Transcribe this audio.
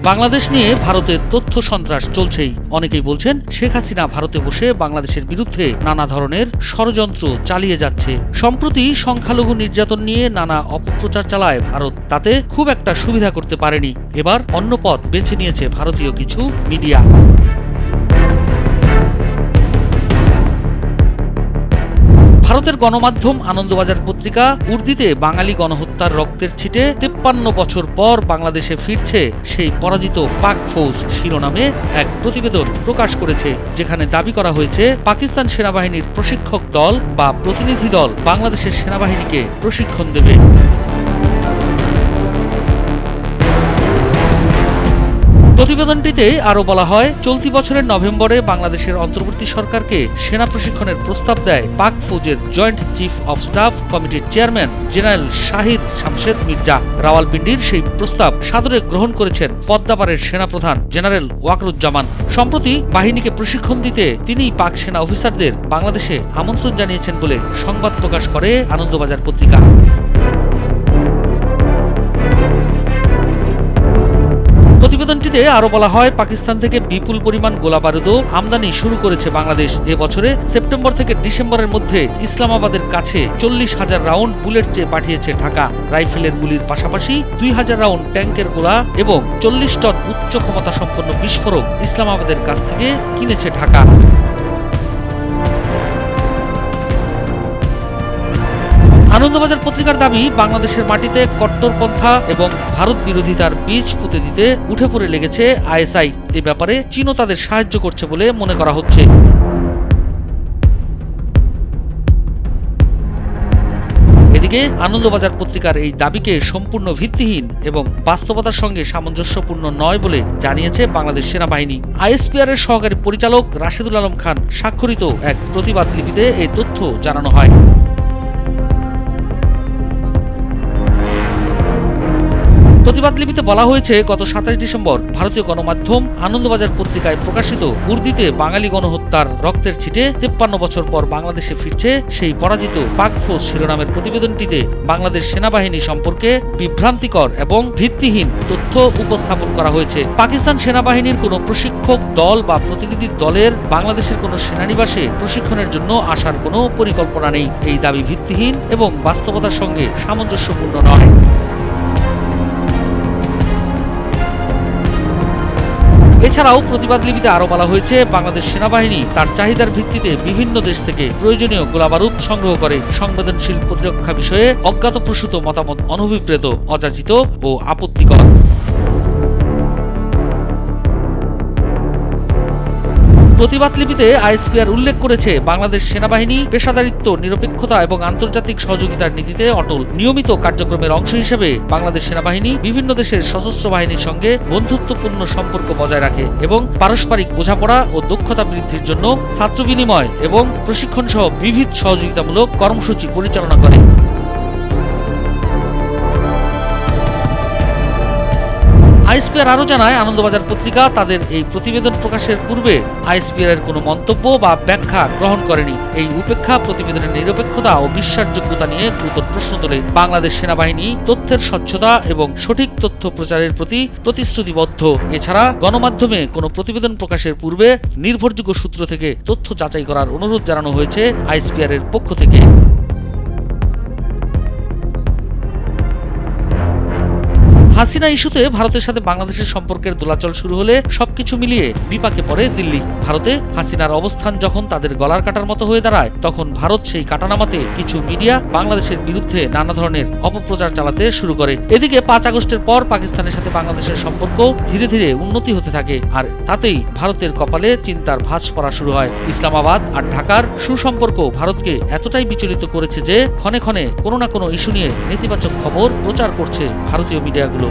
বাংলাদেশ নিয়ে ভারতের তথ্য সন্ত্রাস চলছেই। অনেকেই বলছেন শেখ হাসিনা ভারতে বসে বাংলাদেশের বিরুদ্ধে নানা ধরনের ষড়যন্ত্র চালিয়ে যাচ্ছে। সম্প্রতি সংখ্যালঘু নির্যাতন নিয়ে নানা অপপ্রচার চালায় ভারত, তাতে খুব একটা সুবিধা করতে পারেনি। এবার অন্য পথ বেছে নিয়েছে ভারতীয় কিছু মিডিয়া। ভারতের গণমাধ্যম আনন্দবাজার পত্রিকা উর্দিতে বাঙালি গণহত্যার রক্তের ছিটে 53 বছর পর বাংলাদেশে ফিরছে সেই পরাজিত পাক ফৌজ শিরোনামে এক প্রতিবেদন প্রকাশ করেছে, যেখানে দাবি করা হয়েছে পাকিস্তান সেনাবাহিনীর প্রশিক্ষক দল বা প্রতিনিধি দল বাংলাদেশের সেনাবাহিনীকে প্রশিক্ষণ দেবে। প্রতিবেদনটিতে আরও বলা হয়, চলতি বছরের নভেম্বরে বাংলাদেশের অন্তর্বর্তী সরকারকে সেনা প্রশিক্ষণের প্রস্তাব দেয় পাক ফৌজের জয়েন্ট চিফ অব স্টাফ কমিটির চেয়ারম্যান জেনারেল শাহির শামশেদ মির্জা। রাওয়ালপিন্ডির সেই প্রস্তাব সাদরে গ্রহণ করেছেন পদ্মাপাড়ের সেনাপ্রধান জেনারেল ওয়াকরুজ্জামান। সম্প্রতি বাহিনীকে প্রশিক্ষণ দিতে তিনি পাক সেনা অফিসারদের বাংলাদেশে আমন্ত্রণ জানিয়েছেন বলে সংবাদ প্রকাশ করে আনন্দবাজার পত্রিকা। প্রতিবেদনটিতে আরো বলা হয়, পাকিস্তান থেকে বিপুল পরিমাণ গোলাবারুদও আমদানি শুরু করেছে বাংলাদেশ। এবছরে সেপ্টেম্বর থেকে ডিসেম্বরের মধ্যে ইসলামাবাদের কাছে 40,000 রাউন্ড বুলেট চেয়ে পাঠিয়েছে ঢাকা। রাইফেলের গুলির পাশাপাশি 2,000 রাউন্ড ট্যাঙ্কের গোলা এবং 40 টন উচ্চ ক্ষমতা সম্পন্ন বিস্ফোরক ইসলামাবাদের কাছ থেকে কিনেছে ঢাকা। আনন্দবাজার পত্রিকার দাবি, বাংলাদেশের মাটিতে কট্টরপন্থা এবং ভারত বিরোধিতার বীজ পুঁতে দিতে উঠে পড়ে লেগেছে আইএসআই। এ ব্যাপারে চীনও তাদের সাহায্য করছে বলে মনে করা হচ্ছে। এদিকে আনন্দবাজার পত্রিকার এই দাবিকে সম্পূর্ণ ভিত্তিহীন এবং বাস্তবতার সঙ্গে সামঞ্জস্যপূর্ণ নয় বলে জানিয়েছে বাংলাদেশ সেনাবাহিনী। আইএসপিআর এর সহকারী পরিচালক রাশেদুল আলম খান স্বাক্ষরিত এক প্রতিবাদ লিপিতে এই তথ্য জানানো হয়। প্রতিবাদ লিপিতে বলা হয়েছে, গত 27 ডিসেম্বর ভারতীয় গণমাধ্যম আনন্দবাজার পত্রিকায় প্রকাশিত উর্দিতে বাঙালি গণহত্যার রক্তের ছিটে 53 বছর পর বাংলাদেশে ফিরছে সেই পরাজিত পাক ফৌজ শিরোনামের প্রতিবেদনটিতে বাংলাদেশ সেনাবাহিনী সম্পর্কে বিভ্রান্তিকর এবং ভিত্তিহীন তথ্য উপস্থাপন করা হয়েছে। পাকিস্তান সেনাবাহিনীর কোনো প্রশিক্ষক দল বা প্রতিনিধি দলের বাংলাদেশের কোনো সেনানিবাসে প্রশিক্ষণের জন্য আসার কোনো পরিকল্পনা নেই। এই দাবি ভিত্তিহীন এবং বাস্তবতার সঙ্গে সামঞ্জস্যপূর্ণ নয়। এছাড়াও প্রতিবাদ লিপিতে আরো বলা হয়েছে, বাংলাদেশ সেনাবাহিনী তার চাহিদার ভিত্তিতে বিভিন্ন দেশ থেকে প্রয়োজনীয় গোলাবারুদ সংগ্রহ করে সংবেদনশীল প্রতিরক্ষা বিষয়ে অজ্ঞাতপ্রসূত মতামত অনভিপ্রেত, অযাচিত ও আপত্তিকর। প্রতিবাদ লিপিতে আইএসপিআর উল্লেখ করেছে, বাংলাদেশ সেনাবাহিনী পেশাদারিত্ব, নিরপেক্ষতা এবং আন্তর্জাতিক সহযোগিতার নীতিতে অটল। নিয়মিত কার্যক্রমের অংশ হিসেবে বাংলাদেশ সেনাবাহিনী বিভিন্ন দেশের সশস্ত্র বাহিনীর সঙ্গে বন্ধুত্বপূর্ণ সম্পর্ক বজায় রাখে এবং পারস্পরিক বোঝাপড়া ও দক্ষতা বৃদ্ধির জন্য ছাত্র বিনিময় এবং প্রশিক্ষণ সহ বিবিধ সহযোগিতামূলক কর্মসূচি পরিচালনা করে। আইএসপিআর আরও জানায়, আনন্দবাজার পত্রিকা তাদের এই প্রতিবেদন প্রকাশের পূর্বে আইএসপিআর এর কোনো মন্তব্য বা ব্যাখ্যা গ্রহণ করেনি। এই উপেক্ষা প্রতিবেদনের নিরপেক্ষতা ও বিশ্বাসযোগ্যতা নিয়ে গুরুতর প্রশ্ন তোলে। বাংলাদেশ সেনাবাহিনী তথ্যের স্বচ্ছতা এবং সঠিক তথ্য প্রচারের প্রতি প্রতিশ্রুতিবদ্ধ। এছাড়া গণমাধ্যমে কোনো প্রতিবেদন প্রকাশের পূর্বে নির্ভরযোগ্য সূত্র থেকে তথ্য যাচাই করার অনুরোধ জানানো হয়েছে আইএসপিআর এর পক্ষ থেকে। হাসিনা ইস্যুতে ভারতের সাথে বাংলাদেশের সম্পর্কের দোলাচল শুরু হলে সবকিছু মিলিয়ে বিপাকে পড়ে দিল্লি। ভারতে হাসিনার অবস্থান যখন তাদের গলার কাটার মতো হয়ে দাঁড়ায়, তখন ভারত সেই কাটা নামাতে কিছু মিডিয়া বাংলাদেশের বিরুদ্ধে নানা ধরনের অপপ্রচার চালাতে শুরু করে। এদিকে 5 আগস্টের পর পাকিস্তানের সাথে বাংলাদেশের সম্পর্ক ধীরে ধীরে উন্নতি হতে থাকে, আর তাতেই ভারতের কপালে চিন্তার ভাঁজ পড়া শুরু হয়। ইসলামাবাদ আর ঢাকার সুসম্পর্ক ভারতকে এতটাই বিচলিত করেছে যে ক্ষণে ক্ষণে কোনো না কোনো ইস্যু নিয়ে নেতিবাচক খবর প্রচার করছে ভারতীয় মিডিয়াগুলো।